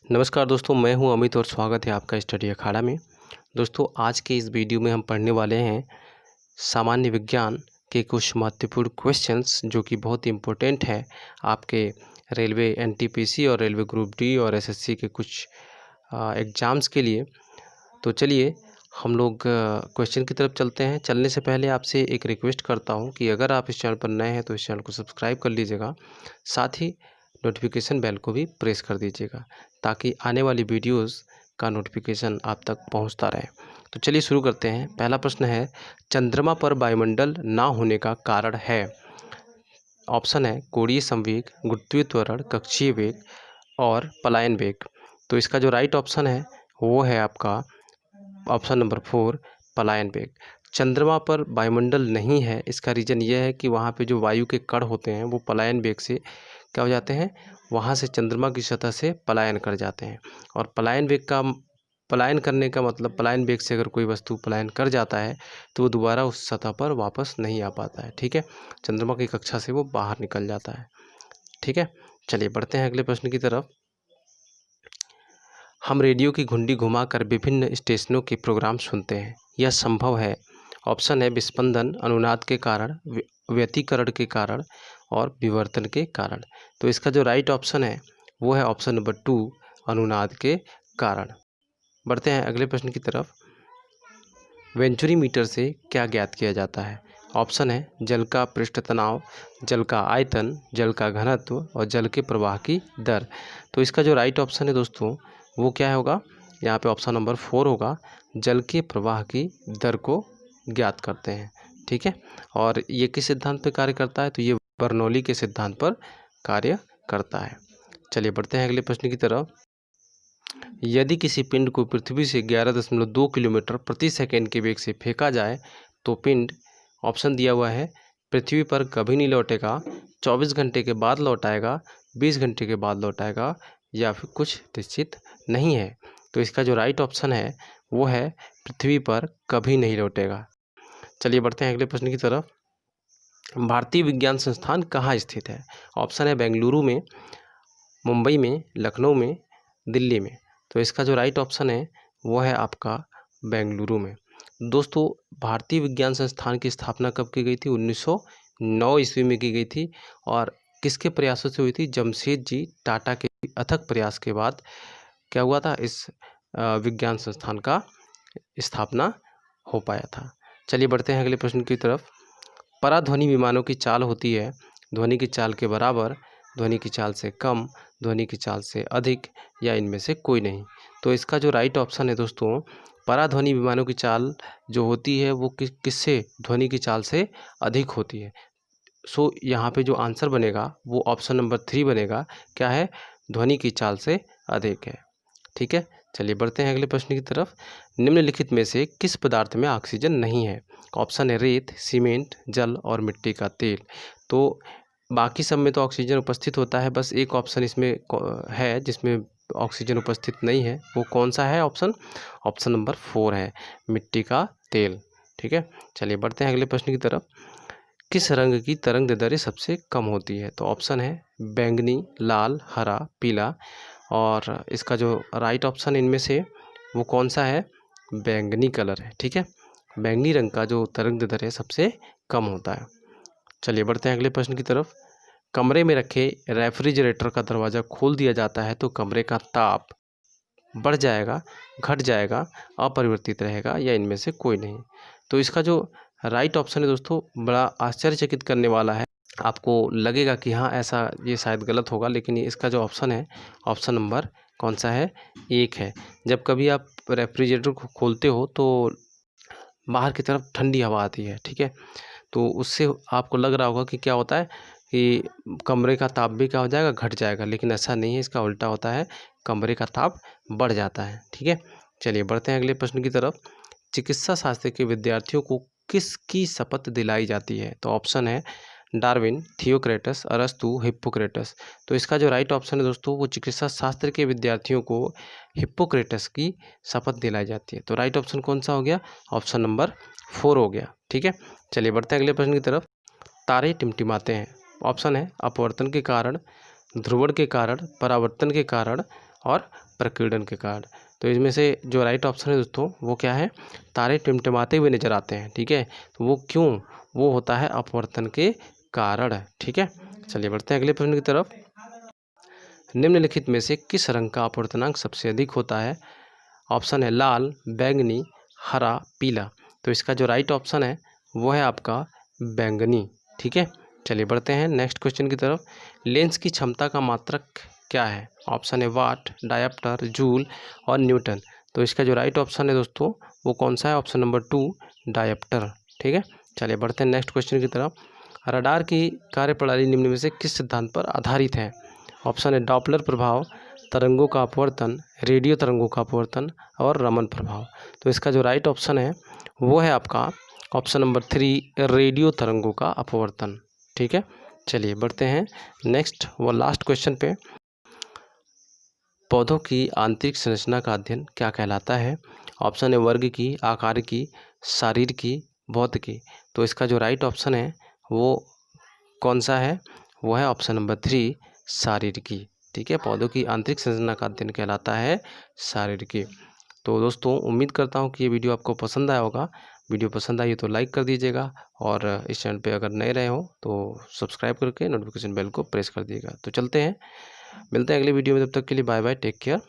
नमस्कार दोस्तों, मैं हूं अमित और स्वागत है आपका स्टडी अखाड़ा में। दोस्तों, आज के इस वीडियो में हम पढ़ने वाले हैं सामान्य विज्ञान के कुछ महत्वपूर्ण क्वेश्चंस जो कि बहुत इम्पोर्टेंट है आपके रेलवे एनटीपीसी और रेलवे ग्रुप डी और एसएससी के कुछ एग्ज़ाम्स के लिए। तो चलिए हम लोग क्वेश्चन की तरफ चलते हैं। चलने से पहले आपसे एक रिक्वेस्ट करता हूं कि अगर आप इस चैनल पर नए हैं तो इस चैनल को सब्सक्राइब कर लीजिएगा, साथ ही नोटिफिकेशन बेल को भी प्रेस कर दीजिएगा ताकि आने वाली वीडियोस का नोटिफिकेशन आप तक पहुंचता रहे। तो चलिए शुरू करते हैं। पहला प्रश्न है, चंद्रमा पर वायुमंडल ना होने का कारण है। ऑप्शन है कोणीय संवेग, गुरुत्वीय त्वरण, कक्षीय वेग और पलायन वेग। तो इसका जो राइट ऑप्शन है वो है आपका ऑप्शन नंबर 4, पलायन वेग। चंद्रमा पर वायुमंडल नहीं है, इसका रीज़न ये है कि वहाँ पे जो वायु के कण होते हैं वो पलायन वेग से क्या हो जाते हैं, वहाँ से चंद्रमा की सतह से पलायन कर जाते हैं। और पलायन वेग का पलायन करने का मतलब, पलायन वेग से अगर कोई वस्तु पलायन कर जाता है तो वो दोबारा उस सतह पर वापस नहीं आ पाता है। ठीक है, चंद्रमा की कक्षा से वो बाहर निकल जाता है। ठीक है, चलिए बढ़ते हैं अगले प्रश्न की तरफ। हम रेडियो की घुंडी घुमाकर विभिन्न स्टेशनों के प्रोग्राम सुनते हैं, यह संभव है। ऑप्शन है विस्पंदन, अनुनाद के कारण, व्यतिकरण के कारण और विवर्तन के कारण। तो इसका जो राइट ऑप्शन है वो है ऑप्शन नंबर 2, अनुनाद के कारण। बढ़ते हैं अगले प्रश्न की तरफ। वेंचुरी मीटर से क्या ज्ञात किया जाता है। ऑप्शन है जल का पृष्ठ तनाव, जल का आयतन, जल का घनत्व और जल के प्रवाह की दर। तो इसका जो राइट ऑप्शन है दोस्तों वो क्या होगा, यहाँ पे ऑप्शन नंबर 4 होगा, जल के प्रवाह की दर को ज्ञात करते हैं। ठीक है, और ये किस सिद्धांत पर कार्य करता है, तो ये बर्नौली के सिद्धांत पर कार्य करता है। चलिए बढ़ते हैं अगले प्रश्न की तरफ। यदि किसी पिंड को पृथ्वी से 11.2 किलोमीटर प्रति सेकंड के वेग से फेंका जाए तो पिंड, ऑप्शन दिया हुआ है, पृथ्वी पर कभी नहीं लौटेगा, 24 घंटे के बाद लौट आएगा, 20 घंटे के बाद लौट आएगा या फिर कुछ निश्चित नहीं है। तो इसका जो राइट ऑप्शन है वो है पृथ्वी पर कभी नहीं लौटेगा। चलिए बढ़ते हैं अगले प्रश्न की तरफ। भारतीय विज्ञान संस्थान कहाँ स्थित है। ऑप्शन है बेंगलुरु में, मुंबई में, लखनऊ में, दिल्ली में। तो इसका जो राइट ऑप्शन है वो है आपका बेंगलुरु में। दोस्तों, भारतीय विज्ञान संस्थान की स्थापना कब की गई थी, 1909 ईस्वी में की गई थी। और किसके प्रयासों से हुई थी, जमशेदजी टाटा के अथक प्रयास के बाद क्या हुआ था, इस विज्ञान संस्थान का स्थापना हो पाया था। चलिए बढ़ते हैं अगले प्रश्न की तरफ। पराध्वनि विमानों की चाल होती है ध्वनि की चाल के बराबर, ध्वनि की चाल से कम, ध्वनि की चाल से अधिक या इनमें से कोई नहीं। तो इसका जो राइट ऑप्शन है दोस्तों, पराध्वनि विमानों की चाल जो होती है वो किससे, ध्वनि की चाल से अधिक होती है। सो यहाँ पे जो आंसर बनेगा वो ऑप्शन नंबर 3 बनेगा, क्या है, ध्वनि की चाल से अधिक है। ठीक है, चलिए बढ़ते हैं अगले प्रश्न की तरफ। निम्नलिखित में से किस पदार्थ में ऑक्सीजन नहीं है। ऑप्शन है रेत, सीमेंट, जल और मिट्टी का तेल। तो बाकी सब में तो ऑक्सीजन उपस्थित होता है, बस एक ऑप्शन इसमें है जिसमें ऑक्सीजन उपस्थित नहीं है। वो कौन सा है ऑप्शन, ऑप्शन नंबर 4 है, मिट्टी का तेल। ठीक है, चलिए बढ़ते हैं अगले प्रश्न की तरफ। किस रंग की तरंग दैर्ध्य सबसे कम होती है। तो ऑप्शन है बैंगनी, लाल, हरा, पीला। और इसका जो राइट ऑप्शन इनमें से वो कौन सा है, बैंगनी कलर है। ठीक है, बैंगनी रंग का जो तरंग दैर्ध्य है सबसे कम होता है। चलिए बढ़ते हैं अगले प्रश्न की तरफ। कमरे में रखे रेफ्रिजरेटर का दरवाज़ा खोल दिया जाता है तो कमरे का ताप बढ़ जाएगा, घट जाएगा, अपरिवर्तित रहेगा या इनमें से कोई नहीं। तो इसका जो राइट ऑप्शन है दोस्तों बड़ा आश्चर्यचकित करने वाला है। आपको लगेगा कि हाँ ऐसा, ये शायद गलत होगा, लेकिन ये इसका जो ऑप्शन है, ऑप्शन नंबर कौन सा है, 1 है। जब कभी आप रेफ्रिजरेटर को खोलते हो तो बाहर की तरफ ठंडी हवा आती है। ठीक है, तो उससे आपको लग रहा होगा कि क्या होता है कि कमरे का ताप भी क्या हो जाएगा, घट जाएगा, लेकिन ऐसा नहीं है, इसका उल्टा होता है, कमरे का ताप बढ़ जाता है। ठीक है, चलिए बढ़ते हैं अगले प्रश्न की तरफ। चिकित्सा शास्त्र के विद्यार्थियों को किसकी शपथ दिलाई जाती है। तो ऑप्शन है डार्विन, थियोक्रेटस, अरस्तु, हिप्पोक्रेटस। तो इसका जो राइट ऑप्शन है दोस्तों वो चिकित्सा शास्त्र के विद्यार्थियों को हिप्पोक्रेटस की शपथ दिलाई जाती है। तो राइट ऑप्शन कौन सा हो गया, ऑप्शन नंबर 4 हो गया। ठीक है, चलिए बढ़ते हैं अगले प्रश्न की तरफ। तारे टिमटिमाते हैं। ऑप्शन है अपवर्तन के कारण, ध्रुवण के कारण, परावर्तन के कारण और प्रकीर्णन के कारण। तो इसमें से जो राइट ऑप्शन है दोस्तों वो क्या है, तारे टिमटिमाते हुए नजर आते हैं। ठीक है, तो वो क्यों, वो होता है अपवर्तन के कारण। ठीक है, चलिए बढ़ते हैं अगले प्रश्न की तरफ। निम्नलिखित में से किस रंग का अपवर्तनांक सबसे अधिक होता है? ऑप्शन है लाल, बैंगनी, हरा, पीला। तो इसका जो राइट ऑप्शन है वो है आपका बैंगनी। ठीक है, चलिए बढ़ते हैं नेक्स्ट क्वेश्चन की तरफ। लेंस की क्षमता का मात्रक क्या है? ऑप्शन है वाट, डायप्टर, जूल और न्यूटन। तो इसका जो राइट ऑप्शन है दोस्तों वो कौन सा है? Option number 2 dioptre. ठीक है, चलिए बढ़ते हैं नेक्स्ट क्वेश्चन की तरफ। रडार की कार्यप्रणाली निम्न में से किस सिद्धांत पर आधारित है? ऑप्शन है डॉपलर प्रभाव, तरंगों का अपवर्तन, रेडियो तरंगों का अपवर्तन और रमन प्रभाव। तो इसका जो राइट ऑप्शन है वो है आपका ऑप्शन नंबर 3 रेडियो तरंगों का अपवर्तन। ठीक है, चलिए बढ़ते हैं नेक्स्ट व लास्ट क्वेश्चन पे। पौधों की आंतरिक संरचना का अध्ययन क्या कहलाता है? ऑप्शन है वर्ग की, आकार की, शारीर की, भौतिकी। तो इसका जो राइट ऑप्शन है वो कौन सा है? वो है ऑप्शन नंबर 3 शारीरिकी। ठीक है, पौधों की आंतरिक संरचना का अध्ययन कहलाता है शारीरिकी। तो दोस्तों उम्मीद करता हूँ कि ये वीडियो आपको पसंद आया होगा। वीडियो पसंद आई तो लाइक कर दीजिएगा और इस चैनल पे अगर नए रहे हो तो सब्सक्राइब करके नोटिफिकेशन बेल को प्रेस कर दीजिएगा। तो चलते हैं, मिलते हैं अगले वीडियो में, तब तक के लिए बाय बाय, टेक केयर।